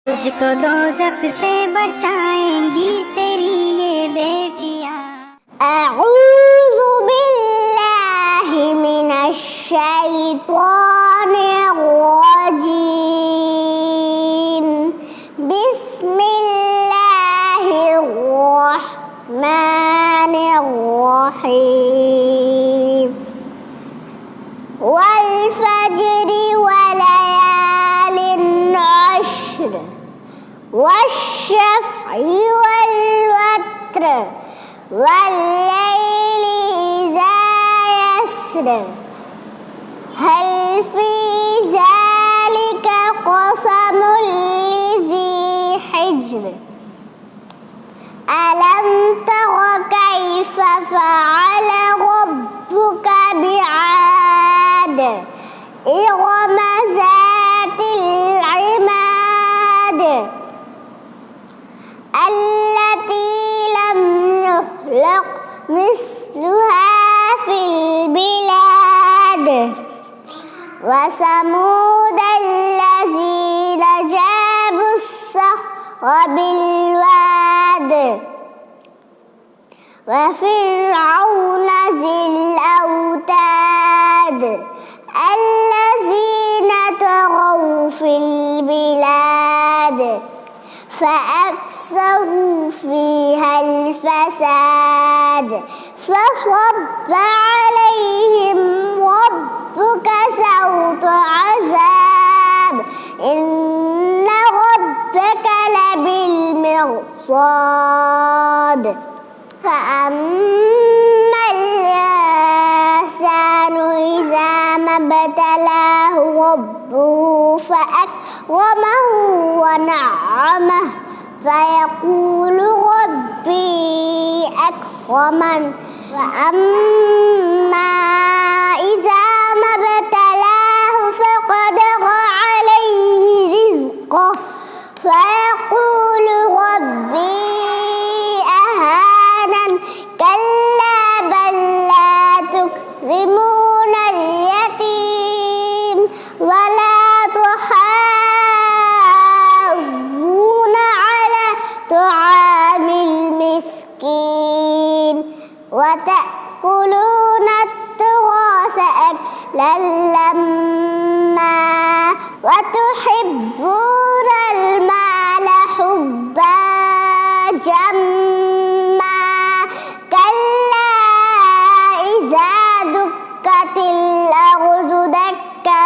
तुझको दोज़ख से बचाएंगी तेरी ये बेटियां। अऊज़ु बिल्लाहि मिनश शैतानिर रजीम। बिस्मिल्लाहिर रहमानिर रहीम। वल फज्रि वलयालिन अश्र वश्शफ़्इ वल वत्र वल्लैलि इज़ा यस्र। हल फ़ी ज़ालिका क़समुल लिज़ी हिज्र। अलम तर कैफ़ फ़अल रब्बुका बिआद इरम ज़ातिल इमाद अल्लती लम युख़्लक़ मिस्लुहा फ़िल बिलाद। वसमूद अल्लज़ीन जाबुस्सख़्र बिलवाद। वफ़िरऔन ज़िल औताद अल्लज़ीन तग़ौ फ़िल बिलाद। फ़अक्सरू फ़ीहल फ़साद। फ़صب عليهم ربك صوت عذاب إن ربك لبالمرصاد. فأما الإنسان إذا ما ابتلاه ربه فأكرمه ونعمه فيقول ربي أكرمن. وأما إذا ما ابتلاه فقدر عليه رزقه فيقول ربي أهانن. كلا بل لا تكرمون اليتيم ولا تحاضون على طعام المسكين وتأكلون التراث أكلا لما وتحبون المال حبا جما. كلا إذا دكت الأرض دكا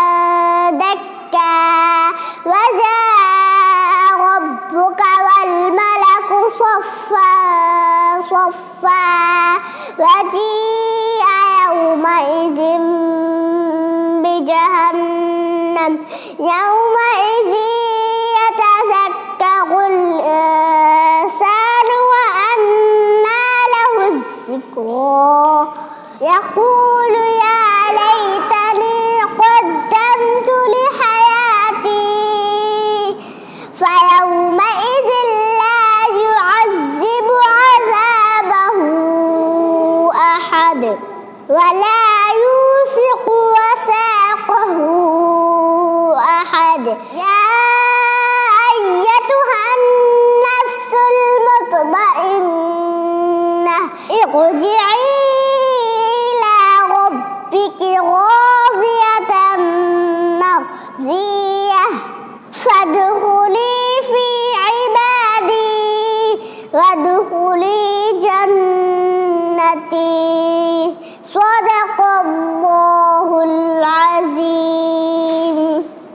دكا وجاء ربك والملك صفا صفا وجيء يومئذ بجهنم يومئذ يتذكر الإنسان وأنى له الذكرى. يقول يا ليتني قدمت لحياتي فيومئذ لا يعذب عذابه أحد ولا يوثق وثاقه أحد. يا أيتها النفس المطمئنة ارجعي إلى ربك راضية مرضية فادخلي في عبادي وادخلي جنتي. صدق الله.